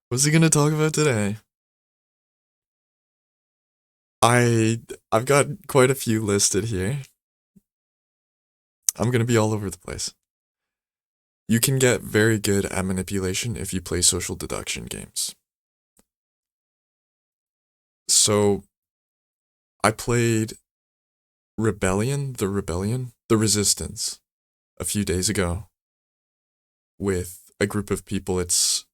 What's he gonna talk about today? I I've got quite a few listed here. I'm gonna be all over the place. You can get very good at manipulation if you play social deduction games. So I played the Resistance, a few days ago with a group of people. It's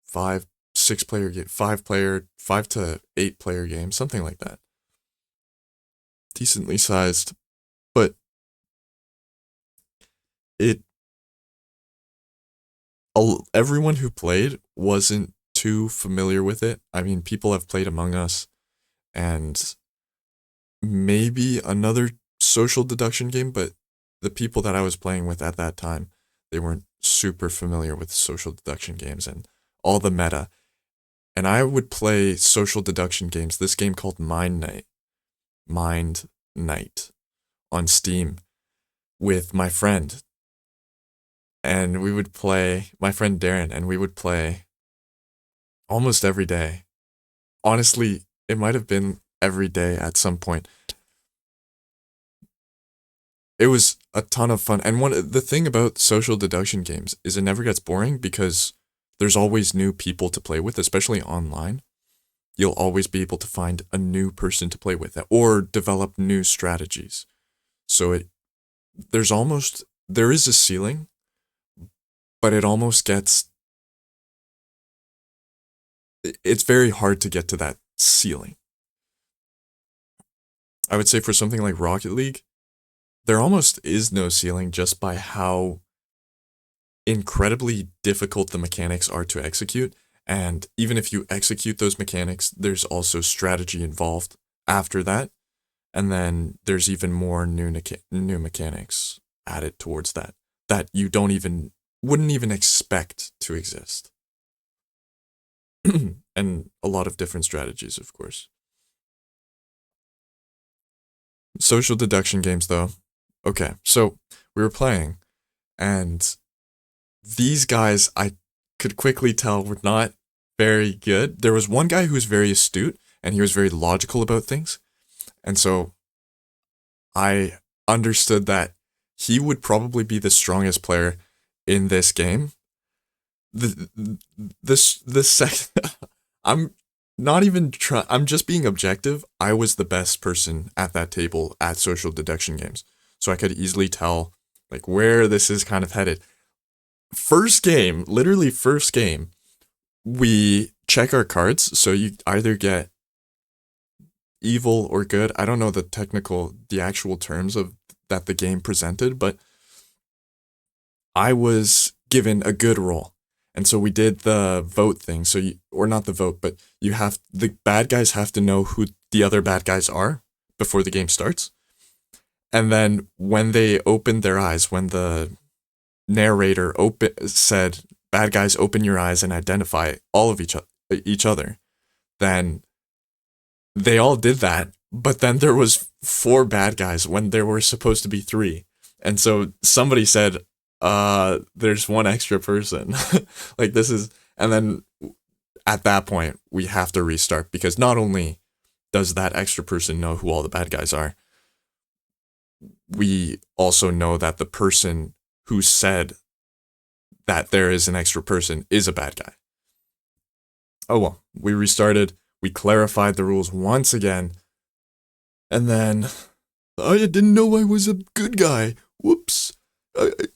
five, 6 player game, 5 player, 5 to 8 player game, something like that. Decently sized, but it everyone who played wasn't too familiar with it. I mean, people have played Among Us and maybe another social deduction game, but the people that I was playing with at that time, they weren't super familiar with social deduction games and all the meta. And I would play social deduction games, this game called Mind Night on Steam with my friend. And we would play, my friend Darren, and we would play almost every day. Honestly, it might have been every day at some point. It was a ton of fun. And the thing about social deduction games is it never gets boring because there's always new people to play with, especially online. You'll always be able to find a new person to play with or develop new strategies. So there is a ceiling, but it almost gets it's very hard to get to that ceiling. I would say for something like Rocket League, there almost is no ceiling just by how incredibly difficult the mechanics are to execute. And even if you execute those mechanics, there's also strategy involved after that. And then there's even more new mechanics added towards that that you don't even wouldn't even expect to exist. And a lot of different strategies, of course. Social deduction games, though. Okay, so we were playing, and these guys I could quickly tell were not very good. There was one guy who was very astute and he was very logical about things. And so I understood that he would probably be the strongest player in this game. The second I'm not even trying, I'm just being objective. I was the best person at that table at social deduction games. So I could easily tell like where this is kind of headed. First game, literally first game, we check our cards. So you either get evil or good. I don't know the actual terms of that the game presented, but I was given a good roll. And so we did the vote thing. Or not the vote, but the bad guys have to know who the other bad guys are before the game starts. And then when they opened their eyes, when the narrator said, "Bad guys, open your eyes and identify all of each other," then they all did that. But then there was 4 bad guys when there were supposed to be 3, and so somebody said, "There's one extra person." Like this is, and then at that point we have to restart because not only does that extra person know who all the bad guys are, we also know that the person who said that there is an extra person is a bad guy. Oh well, we restarted, we clarified the rules once again, and then I didn't know I was a good guy. Whoops.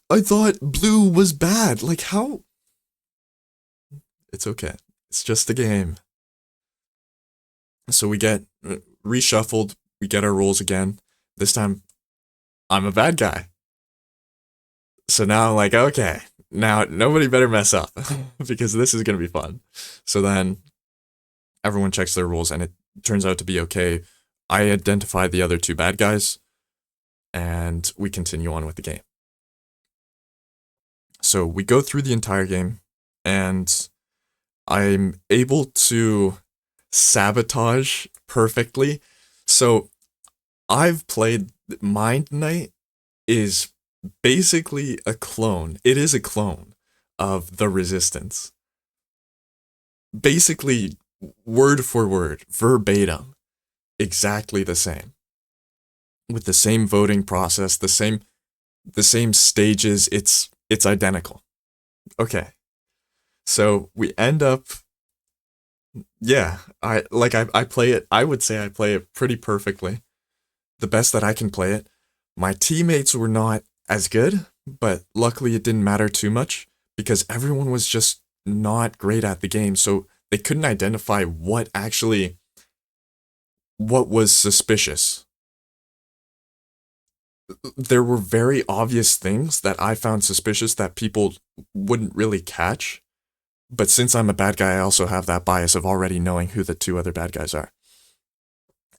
I thought blue was bad. Like, how? It's okay. It's just a game. So we get reshuffled, we get our rules again. This time, I'm a bad guy. So now I'm like, okay, now nobody better mess up because this is going to be fun. So then everyone checks their rules and it turns out to be okay. I identify the other 2 bad guys and we continue on with the game. So we go through the entire game and I'm able to sabotage perfectly. So I've played Mind Night is basically a clone. It is a clone of the Resistance. basically word for word, verbatim, exactly the same, with the same voting process, the same stages. It's identical. Okay, so we end up. Yeah, I play it. I would say I play it pretty perfectly, the best that I can play it. My teammates were not as good, but luckily it didn't matter too much because everyone was just not great at the game, so they couldn't identify what was suspicious. There were very obvious things that I found suspicious that people wouldn't really catch. But since I'm a bad guy, I also have that bias of already knowing who the two other bad guys are.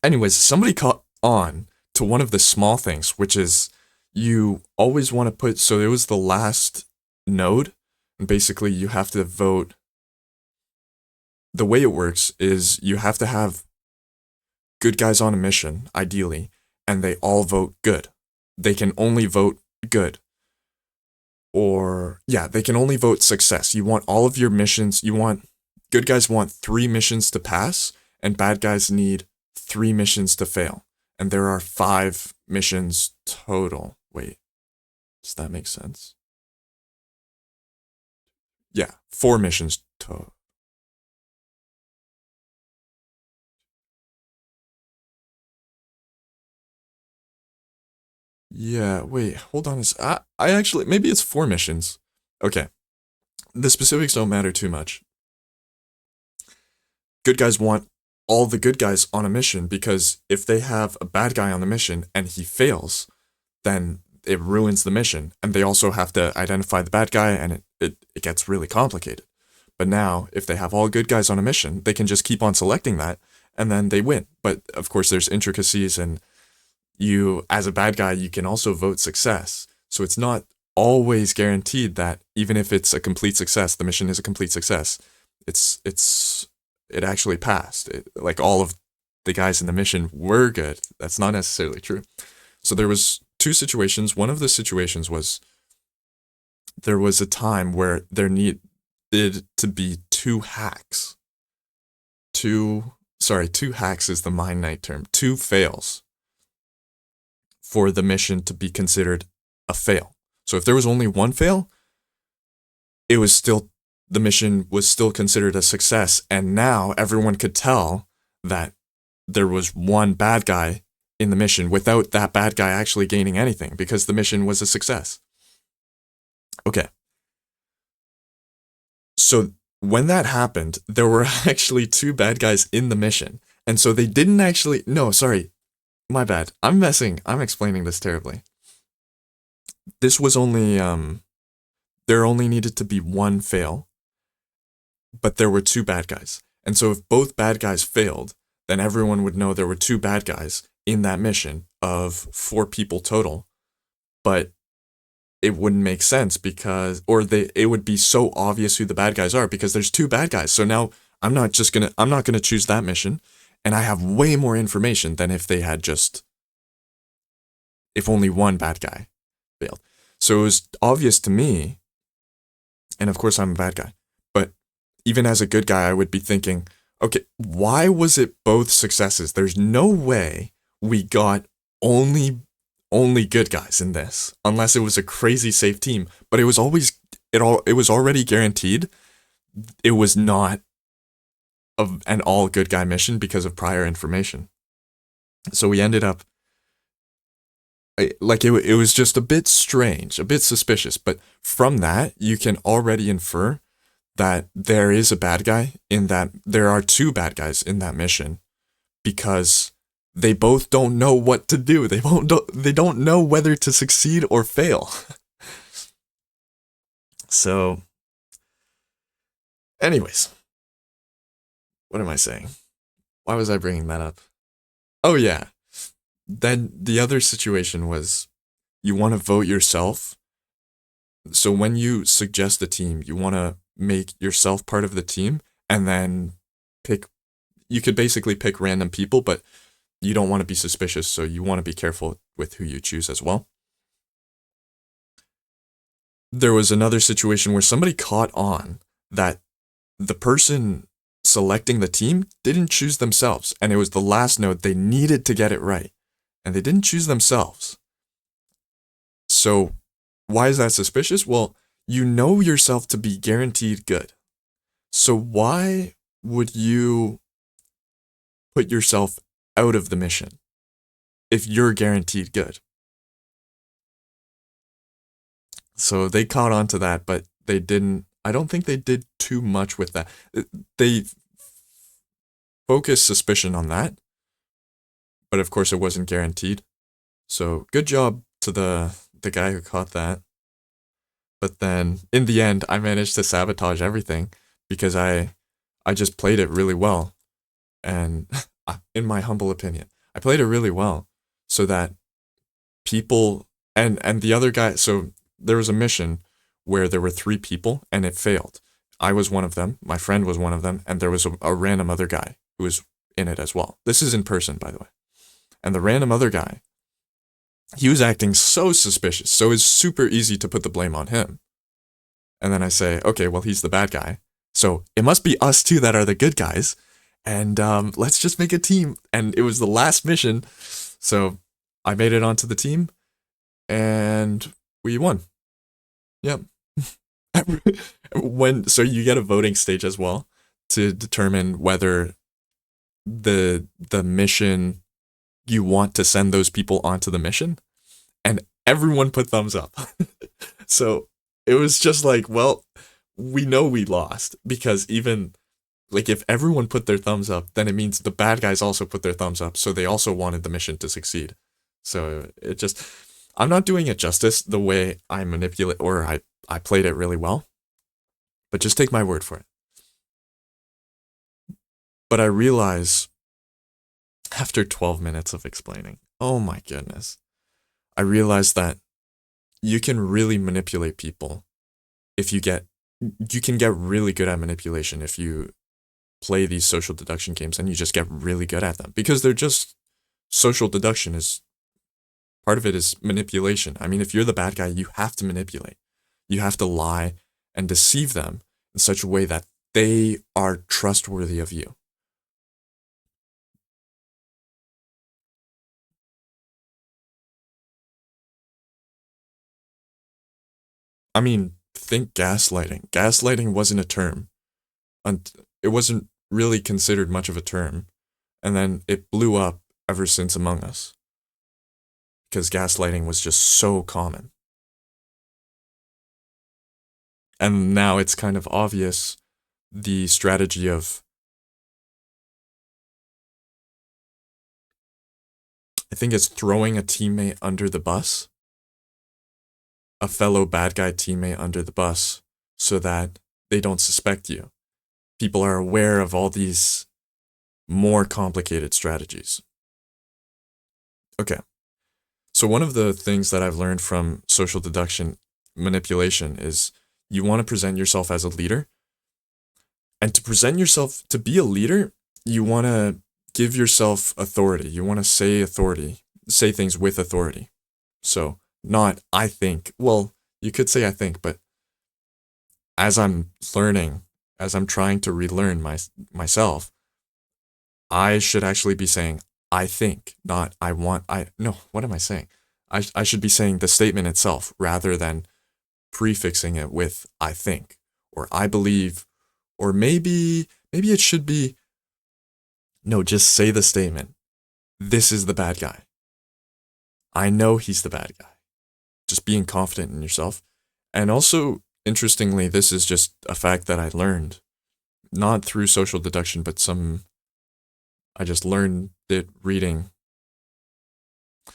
Anyways, somebody caught on to one of the small things, which is you always want to put, so it was the last node, and basically you have to vote. The way it works is you have to have good guys on a mission, ideally, and they all vote good. They can only vote good. Or, yeah, they can only vote success. You want all of your missions, good guys want 3 missions to pass, and bad guys need 3 missions to fail. And there are 5 missions total. Wait, does that make sense? Yeah, 4 missions total. Yeah, wait, hold on. I actually, maybe it's 4 missions. Okay, the specifics don't matter too much. Good guys want all the good guys on a mission because if they have a bad guy on the mission and he fails, then it ruins the mission. And they also have to identify the bad guy and it gets really complicated. But now, if they have all good guys on a mission, they can just keep on selecting that and then they win. But of course, there's intricacies, and as a bad guy, you can also vote success. So it's not always guaranteed that even if it's a complete success, the mission is a complete success. It actually passed. Like all of the guys in the mission were good. That's not necessarily true. So there was 2 situations. One of the situations was there was a time where there needed to be 2 hacks. 2 hacks is the Mine Knight term. 2 fails for the mission to be considered a fail. So if there was only 1 fail, the mission was still considered a success, and now everyone could tell that there was 1 bad guy in the mission without that bad guy actually gaining anything because the mission was a success. Okay. So when that happened, there were actually 2 bad guys in the mission. And so they didn't actually, no, sorry, my bad. I'm explaining this terribly. This was only, there only needed to be 1 fail, but there were 2 bad guys. And so if both bad guys failed, then everyone would know there were 2 bad guys in that mission of 4 people total. But it wouldn't make sense it would be so obvious who the bad guys are because there's 2 bad guys. So now I'm not gonna choose that mission, and I have way more information than if only 1 bad guy failed. So it was obvious to me, and of course I'm a bad guy, but even as a good guy, I would be thinking, okay, why was it both successes? There's no way we got only good guys in this, unless it was a crazy safe team. But it was already guaranteed it was not an all good guy mission because of prior information. So we ended up it was just a bit strange, a bit suspicious. But from that, you can already infer that there is a bad guy in that. There are 2 bad guys in that mission because they both don't know what to do. They don't know whether to succeed or fail. So, anyways, what am I saying? Why was I bringing that up? Oh yeah. Then the other situation was you want to vote yourself. So when you suggest a team, you want to make yourself part of the team and then you could basically pick random people, but you don't want to be suspicious, so you want to be careful with who you choose as well. There was another situation where somebody caught on that the person selecting the team didn't choose themselves, and it was the last node they needed to get it right, and they didn't choose themselves. So why is that suspicious? Well, you know yourself to be guaranteed good. So why would you put yourself out of the mission if you're guaranteed good? So they caught on to that, but they didn't. I don't think they did too much with that. They focused suspicion on that, but of course it wasn't guaranteed. So good job to the guy who caught that. But then in the end, I managed to sabotage everything because I just played it really well, and in my humble opinion, I played it really well so that people and the other guy. So there was a mission where there were 3 people and it failed. I was one of them, my friend was one of them, and there was a random other guy who was in it as well. This is in person, by the way. And the random other guy, he was acting so suspicious, so it's super easy to put the blame on him. And then I say, okay, well, he's the bad guy, so it must be us two that are the good guys, and let's just make a team. And it was the last mission, so I made it onto the team, and we won. Yep. So you get a voting stage as well to determine whether the mission you want to send those people onto the mission, and everyone put thumbs up. So it was just like, well, we know we lost because even like if everyone put their thumbs up, then it means the bad guys also put their thumbs up, so they also wanted the mission to succeed. So it just, I'm not doing it justice the way I manipulate, or I played it really well, but just take my word for it. But I realize after 12 minutes of explaining, oh my goodness, I realized that you can really manipulate people if you can get really good at manipulation if you play these social deduction games and you just get really good at them, because they're just, social deduction is, part of it is manipulation. I mean, if you're the bad guy, you have to manipulate. You have to lie and deceive them in such a way that they are trustworthy of you. I mean, think gaslighting. Gaslighting wasn't a term. It wasn't really considered much of a term. And then it blew up ever since Among Us, because gaslighting was just so common. And now it's kind of obvious the strategy of, I think it's throwing a teammate under the bus, a fellow bad guy teammate under the bus, so that they don't suspect you. People are aware of all these more complicated strategies. Okay. So one of the things that I've learned from social deduction manipulation is you want to present yourself as a leader. And to present yourself to be a leader, you want to give yourself authority. You want to say things with authority. So not I think. Well, you could say I think, but as I'm learning, as I'm trying to relearn myself, I should actually be saying I think, not I want. No, what am I saying? I should be saying the statement itself rather than prefixing it with I think or I believe, or maybe it should be, no, just say the statement. This is the bad guy. I know he's the bad guy. Just being confident in yourself. And also, interestingly, this is just a fact that I learned, not through social deduction, but I just learned it reading. I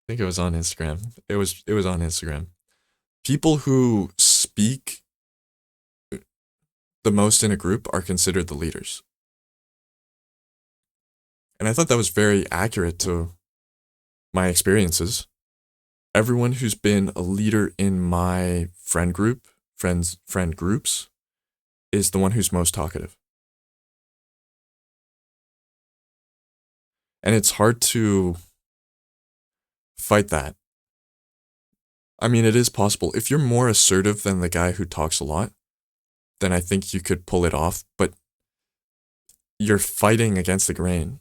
think it was on Instagram. It was on Instagram. People who speak the most in a group are considered the leaders. And I thought that was very accurate to my experiences. Everyone who's been a leader in my friend groups, is the one who's most talkative. And it's hard to fight that. I mean, it is possible. If you're more assertive than the guy who talks a lot, then I think you could pull it off. But you're fighting against the grain,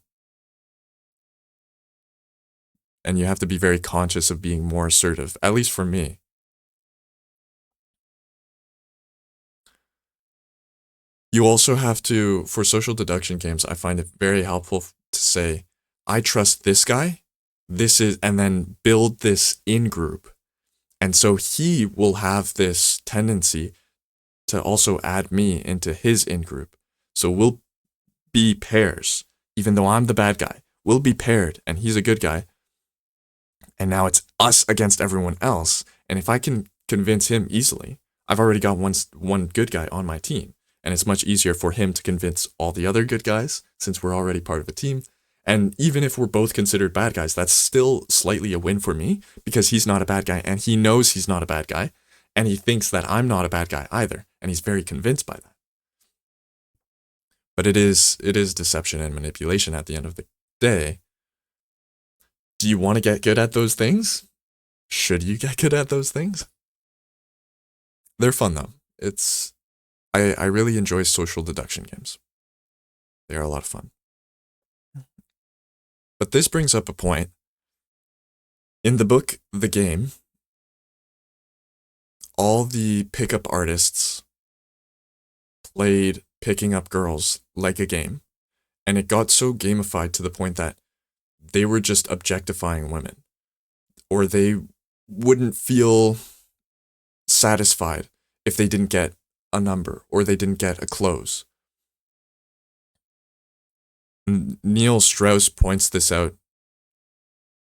and you have to be very conscious of being more assertive, at least for me. You also have to, for social deduction games, I find it very helpful to say, I trust this guy, and then build this in group. And so he will have this tendency to also add me into his in group. So we'll be pairs, even though I'm the bad guy. We'll be paired, and he's a good guy. And now it's us against everyone else. And if I can convince him easily, I've already got one good guy on my team. And it's much easier for him to convince all the other good guys since we're already part of a team. And even if we're both considered bad guys, that's still slightly a win for me because he's not a bad guy and he knows he's not a bad guy. And he thinks that I'm not a bad guy either. And he's very convinced by that. But it is deception and manipulation at the end of the day. Do you want to get good at those things? Should you get good at those things? They're fun though. I really enjoy social deduction games. They are a lot of fun. But this brings up a point. In the book, The Game, all the pickup artists played picking up girls like a game. And it got so gamified to the point that they were just objectifying women. Or they wouldn't feel satisfied if they didn't get a number or they didn't get a close. Neil Strauss points this out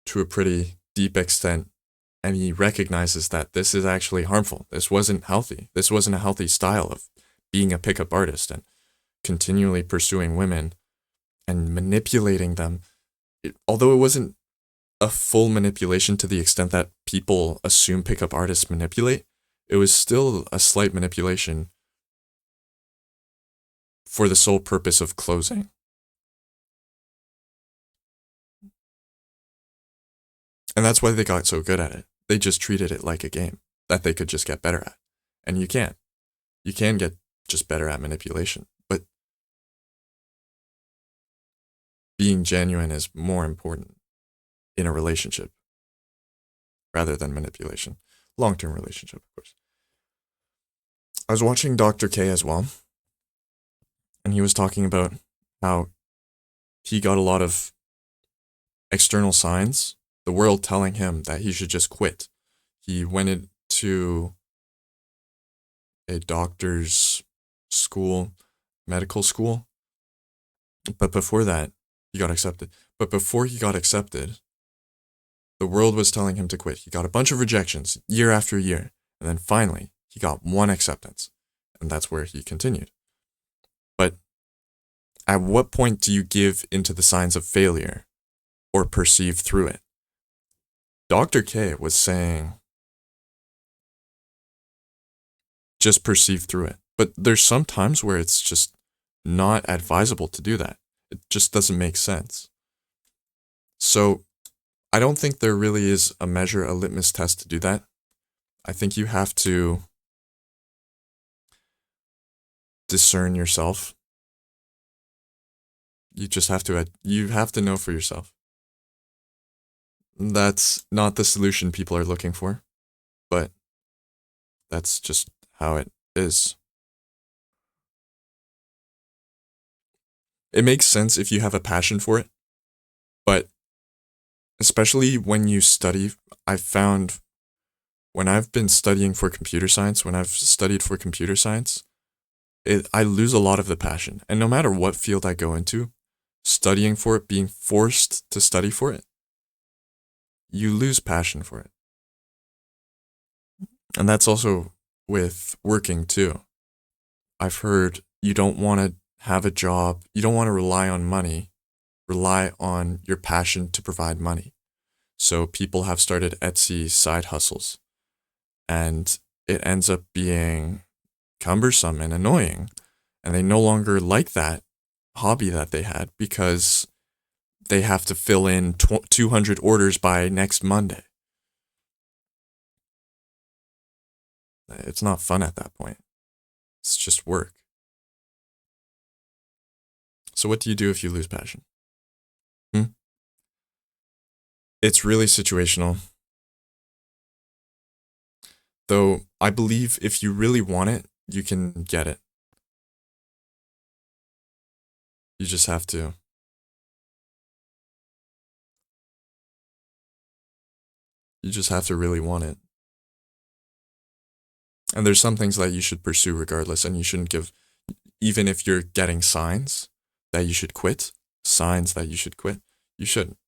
to a pretty deep extent, and he recognizes that this is actually harmful. This wasn't healthy. This wasn't a healthy style of being a pickup artist and continually pursuing women and manipulating them. Although it wasn't a full manipulation to the extent that people assume pickup artists manipulate, it was still a slight manipulation for the sole purpose of closing. And that's why they got so good at it. They just treated it like a game that they could just get better at. And you can. You can get just better at manipulation. But being genuine is more important in a relationship rather than manipulation. Long-term relationship, of course. I was watching Dr. K as well, and he was talking about how he got a lot of external signs, the world telling him that he should just quit. He went into a doctor's school, medical school, but before that, he got accepted. But before he got accepted, the world was telling him to quit. He got a bunch of rejections year after year, and then finally, he got one acceptance, and that's where he continued. But at what point do you give into the signs of failure or perceive through it? Dr. K was saying, just perceive through it. But there's some times where it's just not advisable to do that. It just doesn't make sense. So I don't think there really is a measure, a litmus test to do that. I think you have to discern yourself. You just have to know for yourself. That's not the solution people are looking for, but that's just how it is. It makes sense if you have a passion for it, but especially when you study, I've found when I've been studying for computer science, when I've studied for computer science, I lose a lot of the passion. And no matter what field I go into, studying for it, being forced to study for it, you lose passion for it. And that's also with working too. I've heard you don't want to have a job, you don't want to rely on money, rely on your passion to provide money. So people have started Etsy side hustles, and it ends up being cumbersome and annoying, and they no longer like that hobby that they had because they have to fill in 200 orders by next Monday. It's not fun at that point. It's just work. So what do you do if you lose passion? Hmm? It's really situational. Though I believe if you really want it, you can get it. You just have to. You just have to really want it. And there's some things that you should pursue regardless, and you shouldn't give, even if you're getting signs that you should quit, signs that you should quit, you shouldn't.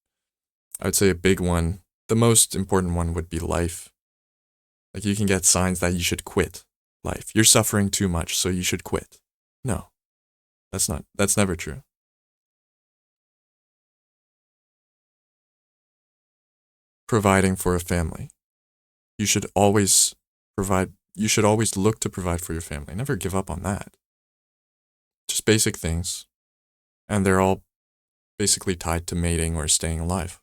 I would say a big one, the most important one would be life. Like you can get signs that you should quit life. You're suffering too much, so you should quit. No, that's never true. Providing for a family. You should always you should always look to provide for your family. Never give up on that. Just basic things. And they're all basically tied to mating or staying alive.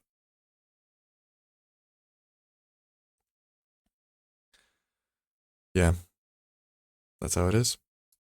Yeah, that's how it is.